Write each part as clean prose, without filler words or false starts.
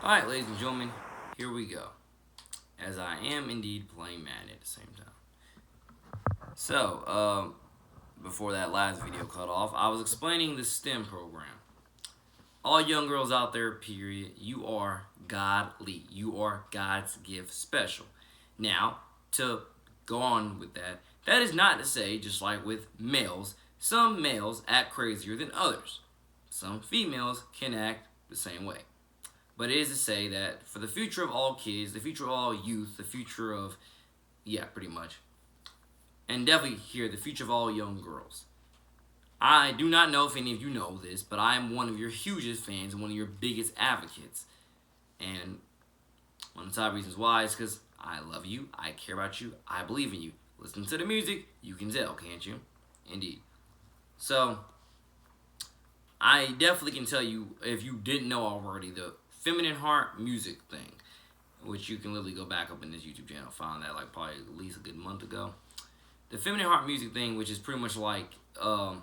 Alright, ladies and gentlemen, here we go. As I am indeed playing Madden at the same time. So, before that last video cut off, I was explaining the STEM program. All young girls out there, period, you are godly. You are God's gift special. Now, to go on with that, that is not to say, just like with males, some males act crazier than others. Some females can act the same way. But it is to say that for the future of all kids, the future of all youth, the future of, yeah, pretty much, and definitely here, the future of all young girls. I do not know if any of you know this, but I am one of your hugest fans and one of your biggest advocates. And one of the top reasons why is because I love you, I care about you, I believe in you. Listen to the music, you can tell, can't you? Indeed. So, I definitely can tell you, if you didn't know already, the Feminine Heart music thing, which you can literally go back up in this YouTube channel, find that like probably at least a good month ago. The Feminine Heart music thing, which is pretty much like the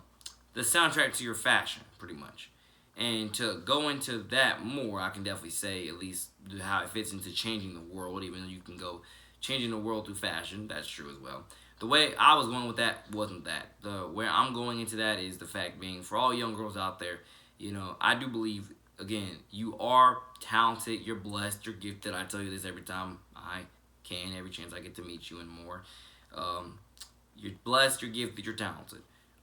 soundtrack to your fashion, pretty much. And to go into that more, I can definitely say at least how it fits into changing the world, even though you can go changing the world through fashion. That's true as well. The way I was going with that wasn't that. Where I'm going into that is the fact being, for all young girls out there, you know, I do believe, again, you are talented, you're blessed, you're gifted. I tell you this every time I can, every chance I get to meet you and more. You're blessed, you're gifted, you're talented.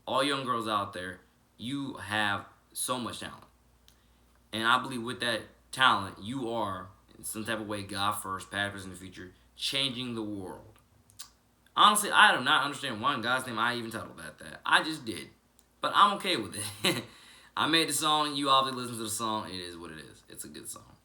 All young girls out there, you have so much talent. And I believe with that talent, you are, in some type of way, God first, past, present, in the future, changing the world. Honestly, I do not understand why in God's name I even titled that. I just did. But I'm okay with it. I made the song. You obviously listen to the song. It is what it is. It's a good song.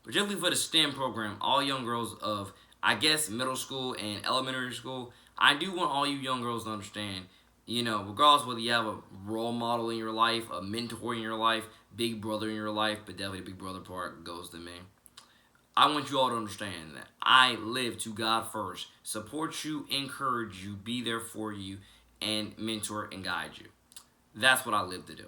Particularly for the STEM program, all young girls of, I guess, middle school and elementary school, I do want all you young girls to understand, you know, regardless whether you have a role model in your life, a mentor in your life, big brother in your life, but definitely the big brother part goes to me. I want you all to understand that I live to God first, support you, encourage you, be there for you, and mentor and guide you. That's what I live to do.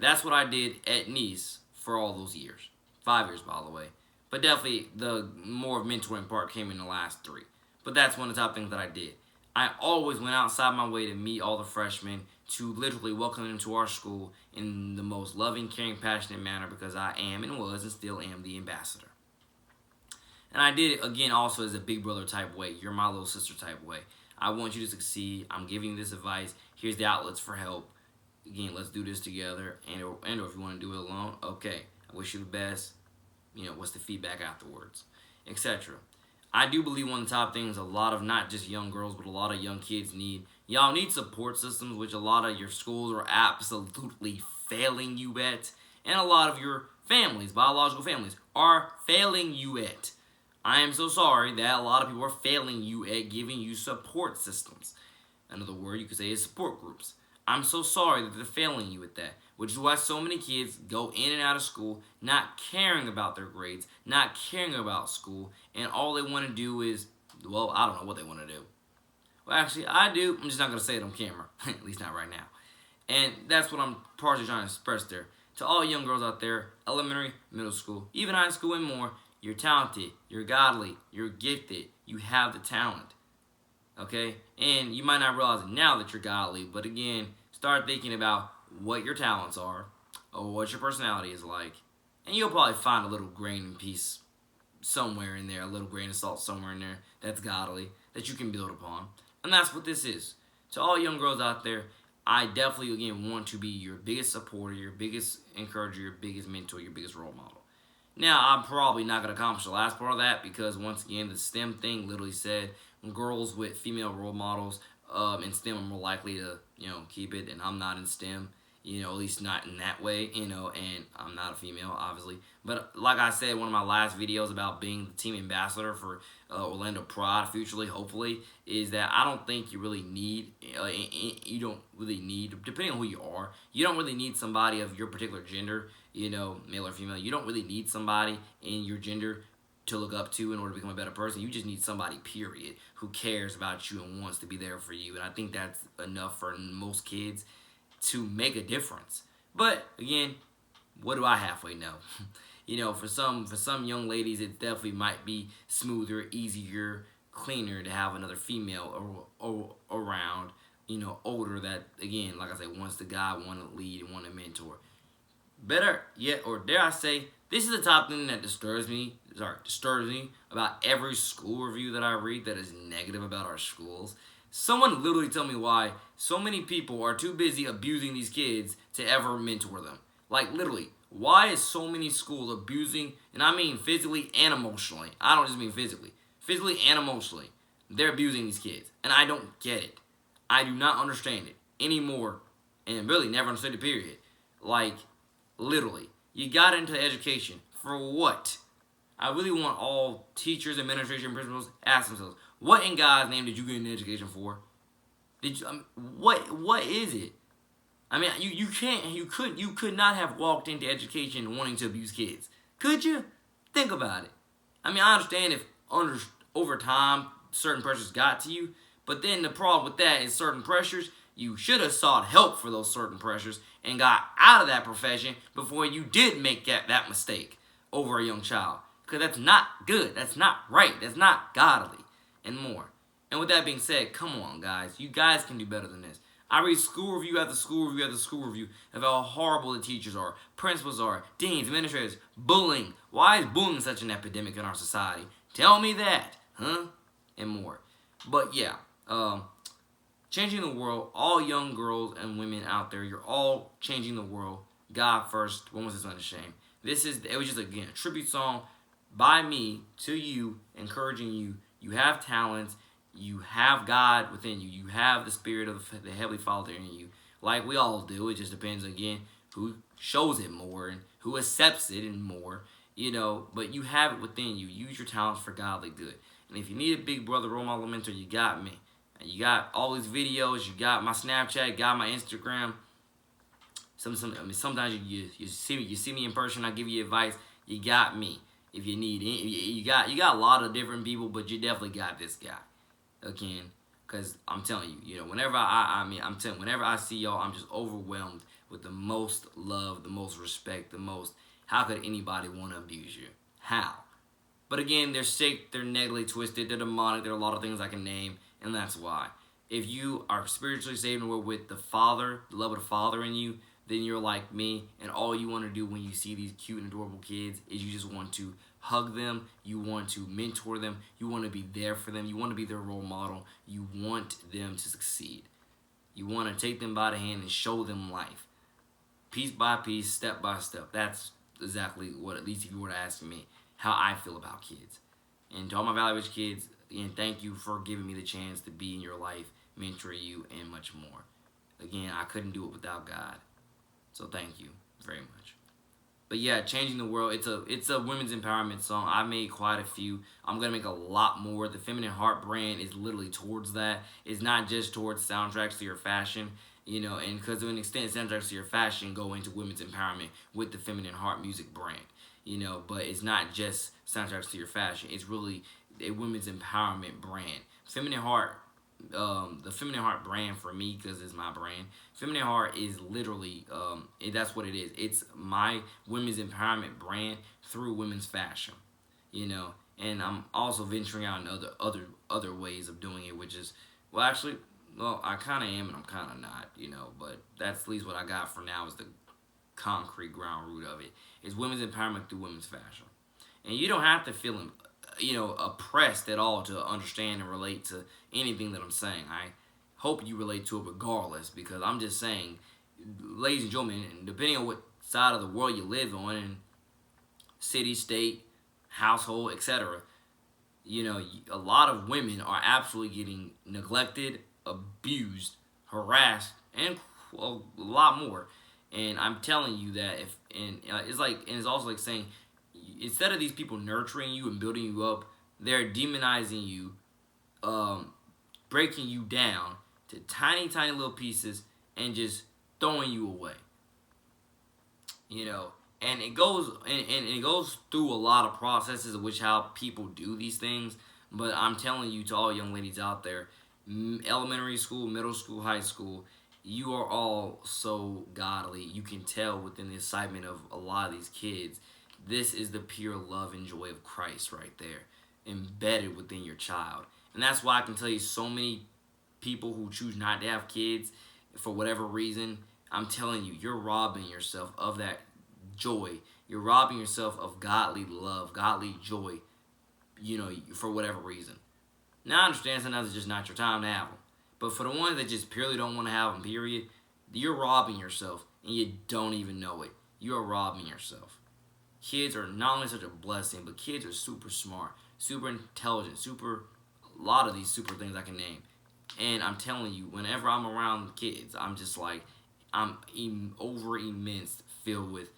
That's what I did at Nice for all those years. 5 years, by the way. But definitely the more mentoring part came in the last 3. But that's one of the top things that I did. I always went outside my way to meet all the freshmen, to literally welcome them to our school in the most loving, caring, passionate manner, because I am and was and still am the ambassador. And I did it, again, also as a big brother type way. You're my little sister type way. I want you to succeed. I'm giving you this advice. Here's the outlets for help. Again, let's do this together. And or if you want to do it alone, okay. I wish you the best. You know, what's the feedback afterwards, etc. I do believe one of the top things a lot of not just young girls, but a lot of young kids need. Y'all need support systems, which a lot of your schools are absolutely failing you at. And a lot of your families, biological families, are failing you at. I am so sorry that a lot of people are failing you at giving you support systems. Another word you could say is support groups. I'm so sorry that they're failing you at that, which is why so many kids go in and out of school not caring about their grades, not caring about school, and all they want to do is, well, I don't know what they want to do. Well, actually, I do. I'm just not going to say it on camera, at least not right now. And that's what I'm partially trying to express there. To all young girls out there, elementary, middle school, even high school and more, you're talented, you're godly, you're gifted, you have the talent, okay? And you might not realize it now that you're godly, but again, start thinking about what your talents are, or what your personality is like, and you'll probably find a little grain and piece somewhere in there, a little grain of salt somewhere in there that's godly, that you can build upon. And that's what this is. To all young girls out there, I definitely, again, want to be your biggest supporter, your biggest encourager, your biggest mentor, your biggest role model. Now, I'm probably not going to accomplish the last part of that because, once again, the STEM thing literally said girls with female role models in STEM are more likely to, you know, keep it, and I'm not in STEM, you know, at least not in that way, you know, and I'm not a female, obviously. But like I said, one of my last videos about being the team ambassador for Orlando Pride, futurely, hopefully, is that I don't think you really need, you don't really need, depending on who you are, you don't really need somebody of your particular gender, you know, male or female. You don't really need somebody in your gender to look up to in order to become a better person. You just need somebody, period, who cares about you and wants to be there for you. And I think that's enough for most kids to make a difference. But, again, what do I halfway know? For some young ladies, it definitely might be smoother, easier, cleaner to have another female around. Older, that again, like I said, wants the guy, want to lead, and want to mentor. Better yet, or dare I say, this is the top thing that disturbs me about every school review that I read that is negative about our schools. Someone literally tell me why so many people are too busy abusing these kids to ever mentor them. Like, literally, why is so many schools abusing, and I mean physically and emotionally. I don't just mean physically. Physically and emotionally. They're abusing these kids. And I don't get it. I do not understand it anymore. And really never understood it, period. Like, literally. You got into education. For what? I really want all teachers, administration, principals to ask themselves, what in God's name did you get into education for? Did you? What is it? I mean, you could not have walked into education wanting to abuse kids, could you? Think about it. I mean, I understand if over time certain pressures got to you, but then the problem with that is certain pressures, you should have sought help for those certain pressures and got out of that profession before you did make that mistake over a young child. Because that's not good. That's not right. That's not godly. And more. And with that being said, come on, guys. You guys can do better than this. I read school review after school review after school review of how horrible the teachers are, principals are, deans, administrators, bullying. Why is bullying such an epidemic in our society? Tell me that, huh? And more. But yeah, changing the world. All young girls and women out there, you're all changing the world. God first. When was this unashamed? It was just again a tribute song by me to you, encouraging you. You have talents. You have God within you. You have the Spirit of the Heavenly Father in you. Like we all do. It just depends, again, who shows it more and who accepts it and more. But you have it within you. Use your talents for godly good. And if you need a big brother, role model, mentor, you got me. And you got all these videos. You got my Snapchat. You got my Instagram. Sometimes you see me in person. I give you advice. You got me. If you need it, you got a lot of different people, but you definitely got this guy. Again, because I'm telling you, whenever whenever I see y'all, I'm just overwhelmed with the most love, the most respect, the most. How could anybody want to abuse you? How? But again, they're sick, they're negatively twisted, they're demonic. There are a lot of things I can name, and that's why. If you are spiritually saved and we're with the Father, the love of the Father in you, then you're like me, and all you want to do when you see these cute and adorable kids is you just want to hug them, you want to mentor them, you want to be there for them, you want to be their role model, you want them to succeed. You want to take them by the hand and show them life. Piece by piece, step by step. That's exactly what, at least if you were to ask me, how I feel about kids. And to all my valuable kids, again, thank you for giving me the chance to be in your life, mentor you, and much more. Again, I couldn't do it without God. So thank you very much. But yeah, Changing the World, it's a women's empowerment song. I made quite a few. I'm going to make a lot more. The Feminine Heart brand is literally towards that. It's not just towards soundtracks to your fashion, and because to an extent, soundtracks to your fashion go into women's empowerment with the Feminine Heart music brand, but it's not just soundtracks to your fashion. It's really a women's empowerment brand. Feminine Heart, the Feminine Heart brand for me, because it's my brand. Feminine Heart is literally, that's what it is. It's my women's empowerment brand through women's fashion, And I'm also venturing out in other ways of doing it, which is, I kind of am and I'm kind of not, But that's at least what I got for now is the concrete ground root of it. It's women's empowerment through women's fashion, and you don't have to feel oppressed at all to understand and relate to anything that I'm saying. I hope you relate to it regardless, because I'm just saying, ladies and gentlemen, depending on what side of the world you live on, and city, state, household, etc., a lot of women are absolutely getting neglected, abused, harassed, and a lot more. And I'm telling you that it's also like saying, instead of these people nurturing you and building you up, they're demonizing you, breaking you down to tiny, tiny little pieces and just throwing you away. And it goes through a lot of processes of which how people do these things. But I'm telling you, to all young ladies out there, elementary school, middle school, high school, you are all so godly. You can tell within the excitement of a lot of these kids This is the pure love and joy of Christ right there, embedded within your child. And that's why I can tell you so many people who choose not to have kids for whatever reason, I'm telling you, you're robbing yourself of that joy. You're robbing yourself of godly love, godly joy, for whatever reason. Now, I understand sometimes it's just not your time to have them. But for the ones that just purely don't want to have them, period, you're robbing yourself and you don't even know it. You are robbing yourself. Kids are not only such a blessing, but kids are super smart, super intelligent, a lot of these super things I can name. And I'm telling you, whenever I'm around kids, I'm just like, over immense, filled with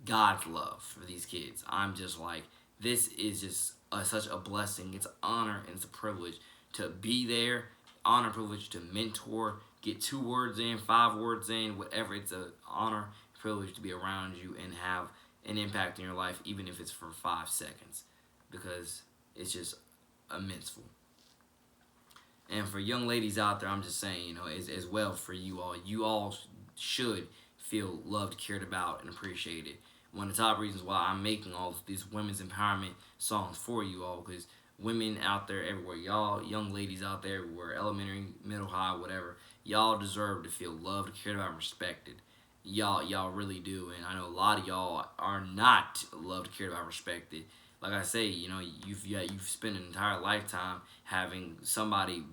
God's love for these kids. I'm just like, this is just such a blessing. It's an honor and it's a privilege to be there. Honor, privilege to mentor, get 2 words in, 5 words in, whatever. It's an honor, privilege to be around you and have an impact in your life, even if it's for 5 seconds, because it's just immenseful. And for young ladies out there, I'm just saying, as well for you all should feel loved, cared about, and appreciated. One of the top reasons why I'm making all these women's empowerment songs for you all, because women out there everywhere, y'all, young ladies out there everywhere, elementary, middle, high, whatever, y'all deserve to feel loved, cared about, and respected. Y'all really do, and I know a lot of y'all are not loved, cared about, respected. Like I say, you've spent an entire lifetime having somebody,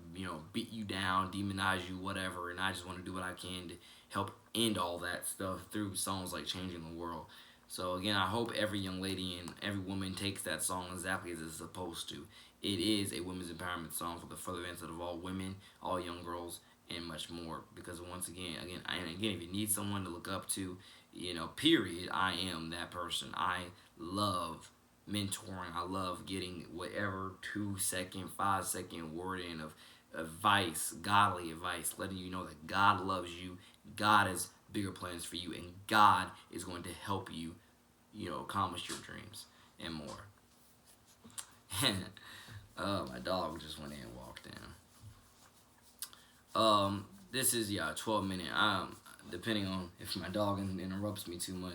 beat you down, demonize you, whatever, and I just want to do what I can to help end all that stuff through songs like Changing the World. So again, I hope every young lady and every woman takes that song exactly as it's supposed to. It is a women's empowerment song for the further benefit of all women, all young girls, and much more. Because once again, if you need someone to look up to, period, I am that person. I love mentoring. I love getting whatever 2-second, 5-second word in of advice, godly advice, letting you know that God loves you, God has bigger plans for you, and God is going to help you, accomplish your dreams and more. My dog just went in and walked in. This is 12-minute. Depending on if my dog interrupts me too much,